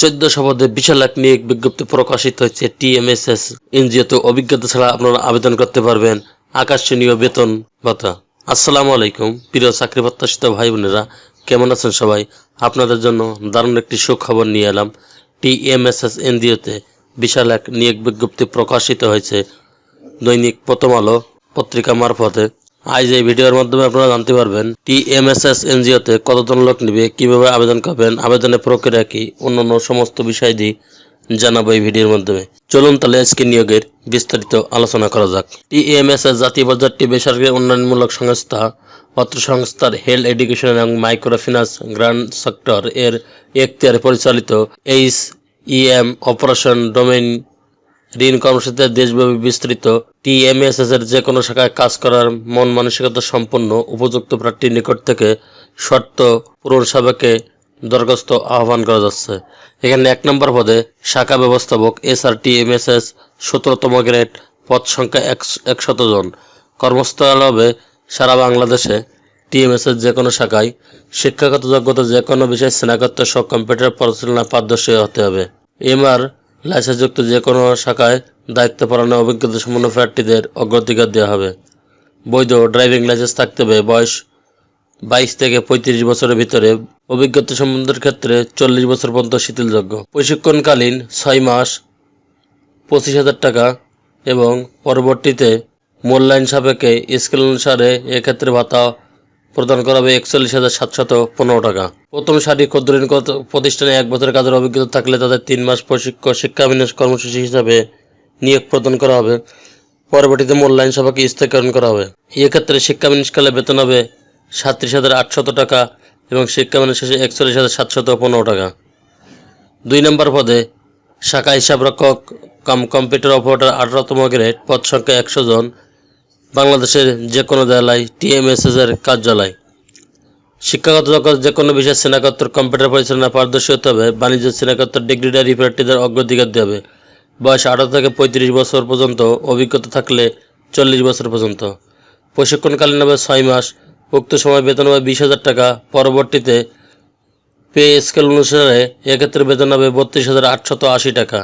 1400 পদে 20 লাখ নিয়োগ বিজ্ঞপ্তি প্রকাশিত হয়েছে। টিএমএসএস এনজিওতে অভিজ্ঞতা ছাড়া আপনারা আবেদন করতে পারবেন আকর্ষণীয় বেতন ভাতা। আসসালামু আলাইকুম প্রিয় চাকরি প্রত্যাশিত ভাই বোনেরা, কেমন আছেন সবাই? আপনাদের জন্য দারুণ একটি সুখবর নিয়ে এলাম। টিএমএসএস এনজিওতে 20 লাখ নিয়োগ বিজ্ঞপ্তি প্রকাশিত হয়েছে দৈনিক প্রথম আলো পত্রিকা মারফতে। আজ এই ভিডিওর মাধ্যমে আপনারা জানতে পারবেন টিএমএসএস এনজিওতে কতজন লোক নেবে, কিভাবে আবেদন করবেন, আবেদনের প্রক্রিয়া কি, অন্যান্য সমস্ত বিষয় দিয়ে জানাবো এই ভিডিওর মাধ্যমে। চলুন তাহলে আজকে নিয়োগের বিস্তারিত আলোচনা করা যাক। টিএমএসএস জাতীয় বাজারটি বেসরকারি উন্নয়নমূলক সংস্থা, অত্র সংস্থার হেলথ এডুকেশন এবং মাইক্রো ফিন্যান্স গ্রান্ট সেক্টর এর এখতিয়ারে পরিচালিত এইচইএম অপারেশন ডোমেইন ঋণ কর্মসূচিতে দেশব্যাপী বিস্তৃত। টিএমএসএস এর যে কোনো শাখায় কাজ করার মন মানসিকতা সম্পন্ন উপযুক্ত প্রার্থীর নিকট থেকে শর্ত পূরণ সাপেক্ষে দরখাস্ত আহ্বান করা যাচ্ছে। এখানে 1 নম্বর পদে শাখা ব্যবস্থাপক এসআর টিএমএসএস 17তম গ্রেড, পদ সংখ্যা 100 জন। কর্মস্থল হবে সারা বাংলাদেশে। টিএমএসএস যে কোনো শাখায় শিক্ষাগত যোগ্যতা যে কোনো বিষয়ে স্নাতকোত্তর সহ কম্পিউটার পরিচালনায় পারদর্শী হতে হবে। এমআর লাইসেন্সযুক্ত যে কোনো শাখায় দায়িত্ব পালনের অভিজ্ঞতা সম্পন্ন প্রার্থীদের অগ্রাধিকার দেওয়া হবে। বৈধ ড্রাইভিং লাইসেন্স থাকতে হবে। বয়স 22 থেকে 35 বছরের ভিতরে। অভিজ্ঞতা সম্বন্ধের ক্ষেত্রে 40 বছর পর্যন্ত শিথিলযোগ্য। প্রশিক্ষণকালীন 6 মাস 25,000 টাকা এবং পরবর্তীতে মূল্যায়ন সাপেক্ষে স্কেল অনুসারে এক্ষেত্রে ভাতা প্রদান করা হবে 41,715 টাকা। প্রথম সারি ক্ষুদ্র ঋণ প্রতিষ্ঠানে 1 বছরের কাজের অভিজ্ঞতা থাকলে তাদের 3 মাস শিক্ষাবিন্যাস কর্মসূচি হিসাবে নিয়োগ প্রদান করা হবে। পরবর্তীতে মূল্যায়ন সাপেক্ষে স্থায়ীকরণ করা হবে। এক্ষেত্রে শিক্ষাবিন্যাসকালে বেতন হবে 37,800 টাকা এবং শিক্ষাবিন্যাস শেষে 41,715 টাকা। 2 নম্বর পদে শাখা হিসাবরক্ষক কাম কম্পিউটার অপারেটর 18তম গ্রেড, পদ সংখ্যা 100 জন। বাংলাদেশের যে কোনো জেলায় টিএমএসএস এর কার্যালয়। শিক্ষাগত যোগ্যতা যে কোনো বিষয়ে স্নাতকোত্তর কম্পিউটার পরিচালনা পারদর্শী হতে হবে। বাণিজ্য স্নাতকোত্তর ডিগ্রিধারী প্রার্থীদের অগ্রাধিকার দেওয়া হবে। বয়স 18 থেকে 35 বছর পর্যন্ত, অভিজ্ঞতা থাকলে 40 বছর পর্যন্ত। প্রশিক্ষণকালীন হবে 6 মাস। উক্ত সময় বেতন হবে 20,000 টাকা। পরবর্তীতে পে স্কেল অনুসারে এক্ষেত্রে বেতন হবে 32,880 টাকা।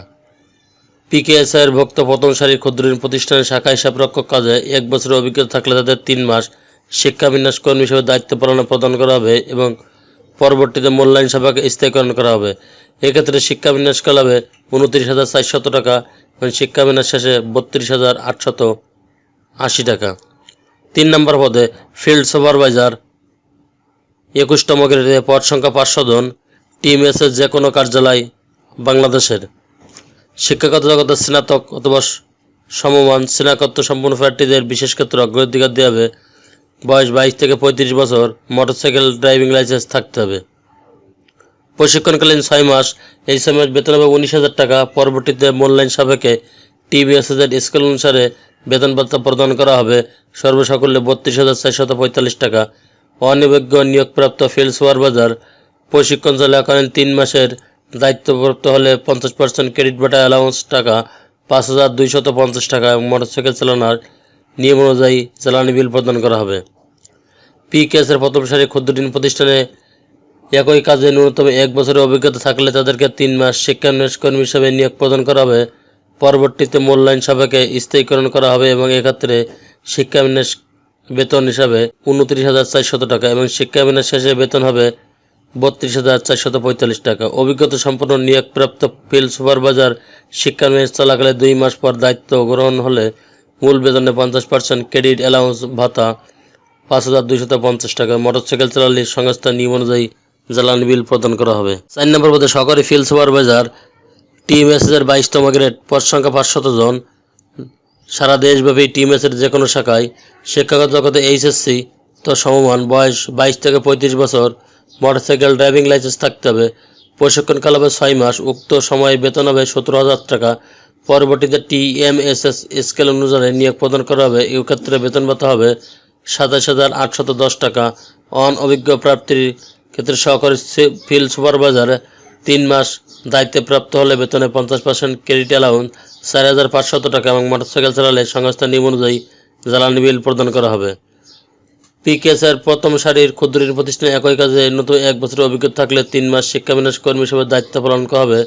পিকেএসআই এর ভুক্ত প্রথম সারির ক্ষুদ্র ঋণ প্রতিষ্ঠানের শাখা হিসাবরক্ষক কাজে 1 বছরের অভিজ্ঞতা থাকলে তাদের 3 মাস শিক্ষাবিন্যাস কর্মী হিসেবে দায়িত্ব পালনে প্রদান করা হবে এবং পরবর্তীতে মূল্যায়ন সাপেক্ষে স্থায়ীকরণ করা হবে। এক্ষেত্রে শিক্ষাবিন্যাসকাল হবে 29,400 টাকা এবং শিক্ষাবিন্যাস শেষে 32,880 টাকা। 3 নম্বর পদে ফিল্ড সুপারভাইজার 21তম গ্রেডে, পদ সংখ্যা 500 জন। টিএমএসএস যে কোনো কার্যালয় বাংলাদেশের। শিক্ষাগত যোগ্যতা স্নাতক অথবা সমমান স্নাতকোত্তর সম্পন্ন প্রার্থীদের বিশেষ ক্ষেত্রে অগ্রাধিকার দেওয়া হবে। বয়স 22 থেকে 35 বছর। মোটরসাইকেল ড্রাইভিং লাইসেন্স থাকতে হবে। প্রশিক্ষণকালীন 6 মাস। এই সময় বেতন হবে 19,000 টাকা। পরবর্তীতে মূল্যায়ন সাপেক্ষে টিবিএসএস এর স্কেল অনুসারে বেতন ভাতা প্রদান করা হবে। সর্বসাকুল্যে 32,445 টাকা। অনভিজ্ঞ নিয়োগপ্রাপ্ত ফিল্ড সুপারভাইজার প্রশিক্ষণ চলাকালীন 3 মাসের দায়িত্বপ্রাপ্ত হলে 50% ক্রেডিট ভাতা অ্যালাউন্স টাকা 5,250 টাকা এবং মোটরসাইকেল চালানোর নিয়ম অনুযায়ী জ্বালানি বিল প্রদান করা হবে। পিকেএসের প্রথম সারি ক্ষুদ্র ঋণ প্রতিষ্ঠানে একই কাজে ন্যূনতম 1 বছরের অভিজ্ঞতা থাকলে তাদেরকে 3 মাস শিক্ষাবিন্যাস কর্মী হিসেবে নিয়োগ প্রদান করা হবে। পরবর্তীতে মূল্যায়ন সাপেক্ষে স্থায়ীকরণ করা হবে এবং এক্ষেত্রে শিক্ষাবিন্যাস বেতন হিসাবে 29,400 টাকা এবং শিক্ষাবিন্যাস শেষে বেতন হবে 32,445 টাকা। অভিজ্ঞতা সম্পন্ন নিয়োগপ্রাপ্ত ফিল্ড সুপারভাইজার শিক্ষাবিন্যাস চলাকালে 2 মাস পর দায়িত্ব গ্রহণ হলে মূল বেতনে 50% ক্রেডিট অ্যালাউন্স ভাতা 5,250 টাকা। মোটরসাইকেল চালালে সংস্থার নিয়ম অনুযায়ী জ্বালানি বিল প্রদান করা হবে। 4 নম্বর পদে সহকারী ফিল্ড সুপারভাইজার টিএমএসএস এর 22তম গ্রেড, পদ সংখ্যা 500 জন। সারা দেশব্যাপী টিএমএসএস যে কোনো শাখায় শিক্ষাগত যোগ্যতা এইচএসসি তো সমমান। বয়স 22 থেকে 35 বছর। মোটরসাইকেল ড্রাইভিং লাইসেন্স থাকতে হবে। প্রশিক্ষণকাল হবে 6 মাস। উক্ত সময়ে বেতন হবে 17,000 টাকা। পরবর্তীতে টিএমএসএস স্কেল অনুসারে নিয়োগ প্রদান করা হবে। এই ক্ষেত্রে বেতন ভাতা হবে 27,810 টাকা। অনভিজ্ঞ প্রাপ্তির ক্ষেত্রে সহকারী ফিল্ড সুপারভাইজার 3 মাস দায়িত্বপ্রাপ্ত হলে বেতনে 50% ক্রেডিট অ্যালাউন্স 4,500 টাকা এবং মোটরসাইকেল চালালে সংস্থার নিয়ম অনুযায়ী জ্বালানি বিল প্রদান করা হবে। পিকেএসের প্রথম সারির ক্ষুদ্র ঋণ প্রতিষ্ঠানে একই কাজে নতুন 1 বছরের অভিজ্ঞতা থাকলে 3 মাস শিক্ষাবিন্যাস কর্মী হিসেবে দায়িত্ব পালন করা হবে।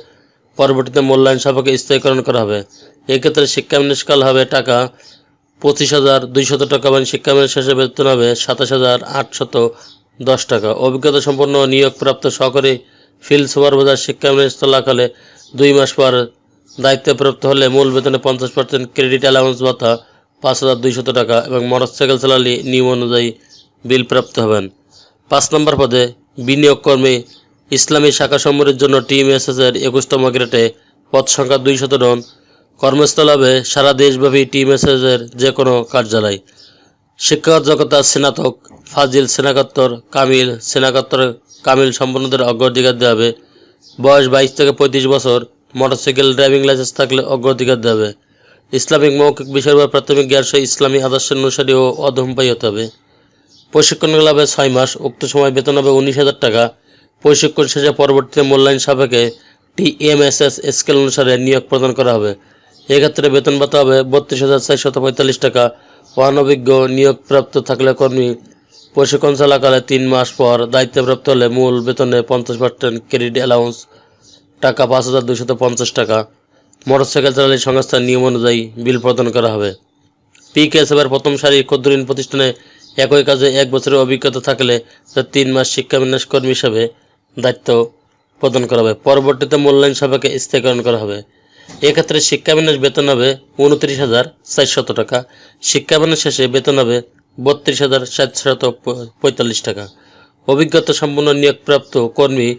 পরবর্তীতে মূল্যায়ন সাপেক্ষে স্থায়ীকরণ করা হবে। এক্ষেত্রে শিক্ষাবিন্যাসকাল হবে টাকা 25,200 টাকা এবং শিক্ষাবিন্যাস শেষে বেতন হবে 27,810 টাকা। অভিজ্ঞতা সম্পন্ন নিয়োগপ্রাপ্ত সহকারী ফিল্ড সুপারভাইজার শিক্ষাবিন্যাস চলাকালে 2 মাস পর দায়িত্বপ্রাপ্ত হলে মূল বেতনে 50% ক্রেডিট অ্যালাউন্স ভাতা 5,200 টাকা এবং মোটরসাইকেল চালালে নিয়ম অনুযায়ী বিল প্রাপ্ত হবেন। 5 নম্বর পদে বিনিয়োগ কর্মী ইসলামী শাখা সমূহের জন্য টিএমএসএস এর 21তম গ্রেডে পদ সংখ্যা 200 জন। কর্মস্থল হবে সারা দেশব্যাপী টিএমএসএস এর যে কোনো কার্যালয়। শিক্ষাগত যোগ্যতা স্নাতক, ফাজিল স্নাতকোত্তর, কামিল স্নাতকোত্তর, কামিল সম্পন্নদের অগ্রাধিকার দেওয়া হবে। বয়স 22 থেকে 35 বছর। মোটরসাইকেল ড্রাইভিং লাইসেন্স থাকলে অগ্রাধিকার দেওয়া হবে। ইসলামিক মৌখিক বিষয়ের উপর প্রাথমিক জ্ঞান সহ ইসলামী আদর্শের অনুসারী ও অধমপায়ী হতে হবে। প্রশিক্ষণকাল হবে 6 মাস। উক্ত সময় বেতন হবে 19,000 টাকা। প্রশিক্ষণ শেষে পরবর্তীতে মূল্যায়ন সাপেক্ষে টিএমএসএস স্কেল অনুসারে নিয়োগ প্রদান করা হবে। এক্ষেত্রে বেতন ভাতা হবে 32,445 টাকা। অনভিজ্ঞ নিয়োগপ্রাপ্ত থাকলে কর্মী প্রশিক্ষণ চলাকালে 3 মাস পর দায়িত্বপ্রাপ্ত হলে মূল বেতনে 50% ক্রেডিট অ্যালাউন্স টাকা 5,250 টাকা। মোটরসাইকেল চালালে সংস্থার নিয়ম অনুযায়ী বিল প্রদান করা হবে। পিকেএসএর প্রথম সারির ক্ষুদ্র ঋণ প্রতিষ্ঠানে একই কাজে 1 বছরের অভিজ্ঞতা থাকলে 3 মাস শিক্ষাবিন্যাস কর্মী হিসাবে দায়িত্ব প্রদান করা হবে। পরবর্তীতে মূল্যায়ন সাপেক্ষে স্থায়ীকরণ করা হবে। এক্ষেত্রে শিক্ষাবিন্যাস বেতন হবে 29,400 টাকা। শিক্ষাবিন্যাস শেষে বেতন হবে 32,745 টাকা। অভিজ্ঞতা সম্পন্ন নিয়োগপ্রাপ্ত কর্মী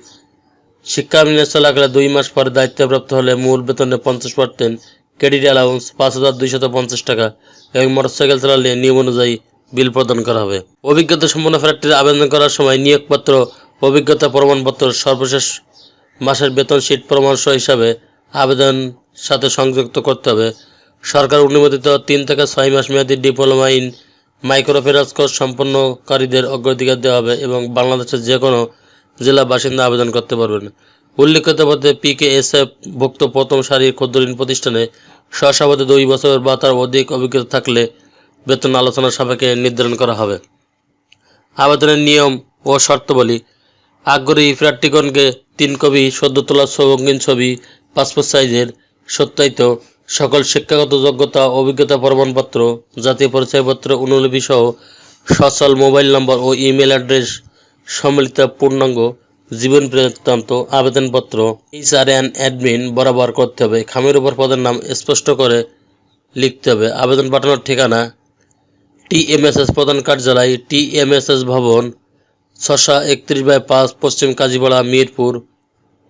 শিক্ষাবিন্যাস চলাকালে 2 মাস পরে দায়িত্বপ্রাপ্ত হলে মূল বেতনে 50% ক্রেডিট অ্যালাউন্স 5,250 টাকা এবং মোটরসাইকেল চালালে নিয়ম অনুযায়ী বিল প্রদান করা হবে। অভিজ্ঞতা সম্পন্ন প্রার্থীরা আবেদন করার সময় নিয়োগপত্র, অভিজ্ঞতা প্রমাণপত্র, সর্বশেষ মাসের বেতন শীট প্রমাণ সহ হিসাবে আবেদন সাথে সংযুক্ত করতে হবে। সরকার অনুমোদিত 3 থেকে 6 মাস মেয়াদী ডিপ্লোমা ইন মাইক্রোফিন্যান্স কোর্স সম্পন্নকারীদের অগ্রাধিকার দেওয়া হবে এবং বাংলাদেশের যে কোনো জেলা বাসিন্দা আবেদন করতে পারবেন। উল্লেখিত পদে পিকেএসএফ ভুক্ত প্রথম সারির ক্ষুদ্র ঋণ প্রতিষ্ঠানে সহসভাপতি 2 বছর বা তার অধিক অভিজ্ঞতা থাকলে বেতন আলোচনা সাপেক্ষে নির্ধারণ করা হবে। আবেদনের নিয়ম ও শর্তাবলী। আগ্রহী প্রার্থীগণকে 3 কপি সদ্য তোলা রঙিন ছবি, পাসপোর্ট সাইজের সত্যায়িত সকল শিক্ষাগত যোগ্যতা, অভিজ্ঞতা প্রমাণপত্র, জাতীয় পরিচয়পত্র অনুলিপি সহ সচল মোবাইল নম্বর ও ইমেল অ্যাড্রেস সম্মিলিত পূর্ণাঙ্গ জীবন বৃত্তান্ত আবেদনপত্র এইচআরএন অ্যাডমিন বরাবর করতে হবে। খামের উপর পদের নাম স্পষ্ট করে লিখতে হবে। আবেদন পাঠানোর ঠিকানা টিএমএসএস প্রধান কার্যালয়, টিএমএসএস ভবন, 631/5 Paschim Kazipara, Mirpur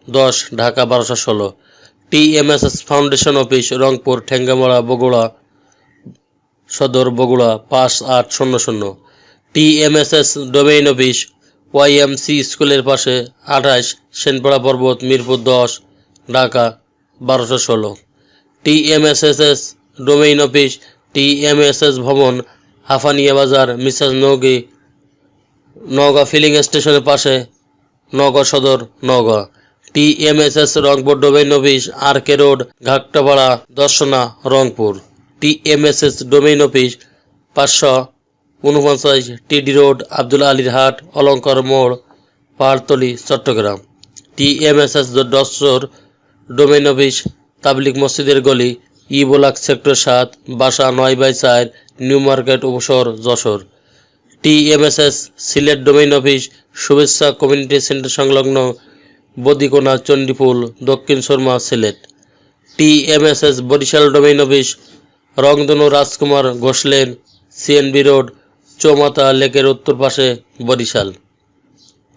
10, Dhaka 1216। TMSS foundation office, Rangpur, Thengamara, Bogura Sadar, Bogura 5800। TMSS domain office, YMC স্কুলের পাশে 28, Senpara Parbat, Mirpur 10, Dhaka 1216। TMSS domain office, TMSS ভবন, হাফানিয়া বাজার, মিসেস নৌগি, নওগাঁ ফিলিং স্টেশনের পাশে, Naogaon Sadar, Naogaon. TMSS Rangpur domain office, RK road, Ghatpara, Darshana, Rangpur. TMSS domain office 549 TD road, Abdul আলীর হাট, অলঙ্কার মোড়, পাহাড়তলী, চট্টগ্রাম। টিএমএসএস দশর ডোমেইন অফিস, তাবলিগ মসজিদের গলি, ই ব্লক সেক্টর 7, বাসা 9/4, new market Upashahar, Jashore. TMSS Sylhet domain office, শুভেচ্ছা কমিউনিটি সেন্টার সংলগ্ন বদিকোনা, চণ্ডীপুল, দক্ষিণ শর্মা, Sylhet. TMSS Barishal domain office, Rongdhonu Rajkumar Ghosh lane, CNB road, Choumatha লেকের উত্তর পাশে, Barishal.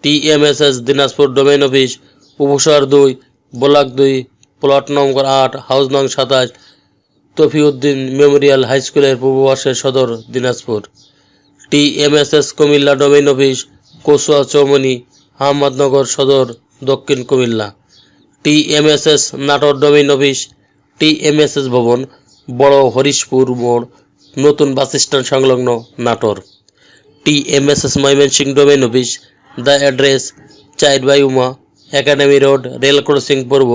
TMSS Dinajpur domain office, উপশহর 2, ব্লক 2, প্লট নম্বর 8, হাউস নং 27, তফিউদ্দিন মেমোরিয়াল হাই স্কুলের পূর্ব পাশে, Sadar, Dinajpur. TMSS Comilla domain office, Kachua Chowmoni, Ahmadnagar Sadar, Dakshin Comilla. TMSS Natore domain office, TMSS ভবন, বড় হরিশপুর মোড়, নতুন বাস স্ট্যান্ড সংলগ্ন, Natore. TMSS Mymensingh domain office, the address 4 Uma academy road, rail crossing পূর্ব,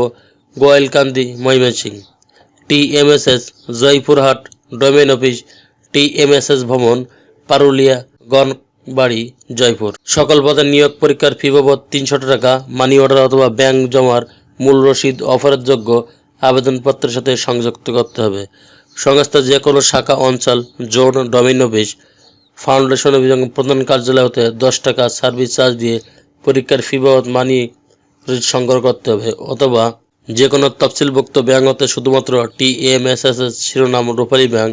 Goalkandi, Mymensingh. TMSS Joypurhat domain office, TMSS ভবন, পারুলিয়া বাড়ি জয়পুর। সকল পদের নিয়োগ পরীক্ষার ফি বাবদ 300 টাকা মানি অর্ডার অথবা ব্যাংক জমার মূল রসিদ অফারের যোগ্য আবেদনপত্রের সাথে সংযুক্ত করতে হবে। সংস্থার যে কোনো শাখা, অঞ্চল, জোন, ডোমেইন অফিস, ফাউন্ডেশন এবং প্রধান কার্যালয় হতে 10 টাকা সার্ভিস চার্জ দিয়ে পরীক্ষার ফি বাবদ মানি রসিদ সংগ্রহ করতে হবে, অথবা যে কোনো তফসিলভুক্ত ব্যাংক হতে শুধুমাত্র TMSS শিরোনাম রূপালী ব্যাংক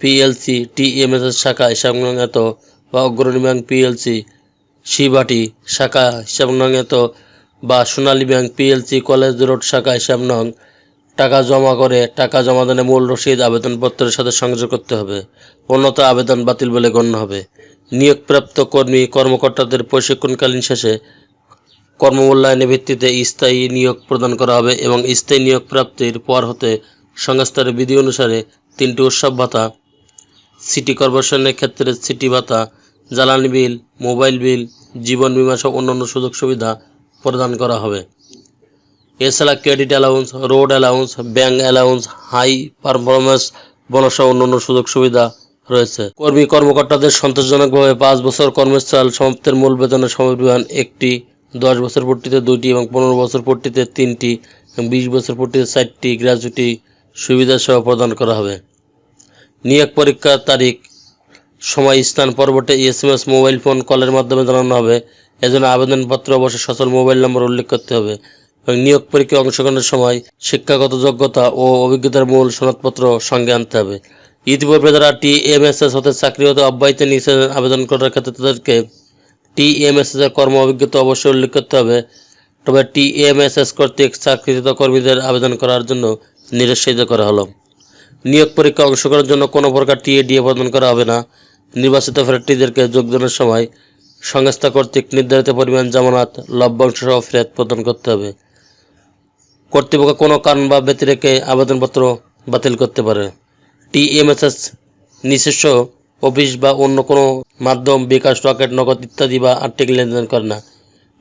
PLC, TMSS শাখা হিসাব নং এত বা অগ্রণী ব্যাংক PLC, শিবাটি শাখা হিসাব নং এত বা সোনালী ব্যাংক PLC, কলেজ রোড শাখা হিসাব নং টাকা জমা করে টাকা জমাদানের মূল রসিদ আবেদনপত্রের সাথে সংযোগ করতে হবে। অন্যথা আবেদন বাতিল বলে গণ্য হবে। নিয়োগপ্রাপ্ত কর্মী কর্মকর্তাদের প্রশিক্ষণকালীন শেষে কর্মমূল্যায়নের ভিত্তিতে স্থায়ী নিয়োগ প্রদান করা হবে এবং স্থায়ী নিয়োগ প্রাপ্তির পর হতে সংস্থার বিধি অনুসারে 3টি উৎসব ভাতা, সিটি কর্পোরেশনের ক্ষেত্রে সিটি ভাতা, জ্বালানি বিল, মোবাইল বিল, জীবন বীমা সহ অন্যান্য সুযোগ সুবিধা প্রদান করা হবে। এছাড়া credit allowance, road allowance, bank allowance, high performance bonus সহ অন্যান্য সুযোগ সুবিধা রয়েছে। কর্মী কর্মকর্তাদের সন্তোষজনকভাবে 5 বছর কর্মস্থল সমাপ্তির মূল বেতনের সমপরিমাণ একটি, 10 বছর পূর্তিতে 2টি এবং 15 বছর পূর্তিতে 3টি এবং 20 বছর পূর্তিতে 4টি গ্র্যাচুইটি সুবিধা সহ প্রদান করা হবে। নিয়োগ পরীক্ষার তারিখ, সময়, স্থান পরবর্তী SMS, মোবাইল ফোন কলের মাধ্যমে জানানো হবে। এজন্য আবেদনপত্রে অবশ্যই সচল মোবাইল নম্বর উল্লেখ করতে হবে এবং নিয়োগ পরীক্ষায় অংশগ্রহণের সময় শিক্ষাগত যোগ্যতা ও অভিজ্ঞতার মূল সনদপত্র সঙ্গে আনতে হবে। ইতিপূর্বে যারা TMSS হতে চাকরি হতে অব্যাহতি নিয়েছেন, আবেদন করার ক্ষেত্রে তাদেরকে TMSS এর কর্ম অভিজ্ঞতা অবশ্যই উল্লেখ করতে হবে। তবে TMSS কর্তৃক চাকরিরত কর্মীদের আবেদন করার জন্য নিরুৎসাহিত করা হলো। নিয়োগ পরীক্ষায় অংশগ্রহণের জন্য কোনো প্রকার TADA প্রদান করা হবে না। নির্বাচিত প্রার্থীদেরকে যোগদানের সময় সংস্থা কর্তৃক নির্ধারিত পরিমাণ জামানত, লভ্যাংশ সহ ফেরত প্রদান করতে হবে। কর্তৃপক্ষ কোনো কারণ বা ব্যতি রেখে আবেদনপত্র বাতিল করতে পারে। TMSS নিজস্ব অফিস বা অন্য কোনো মাধ্যম, বিকাশ, রকেট, নগদ ইত্যাদি বা আর্থিক লেনদেন করে না।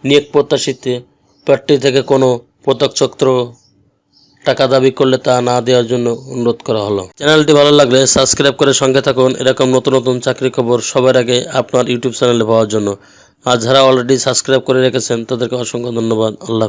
নিয়োগ প্রত্যাশিত প্রার্থী থেকে কোনো প্রত্যক্ষ টাকা দাবি করলে তা না দেওয়ার জন্য অনুরোধ করা হলো। চ্যানেলটি ভালো লাগলে সাবস্ক্রাইব করে সঙ্গে থাকুন এরকম নতুন নতুন চাকরি খবর সবার আগে আপনার ইউটিউব চ্যানেলে পাওয়ার জন্য। আর যারা অলরেডি সাবস্ক্রাইব করে রেখেছেন তাদেরকে অসংখ্য ধন্যবাদ। আল্লাহ।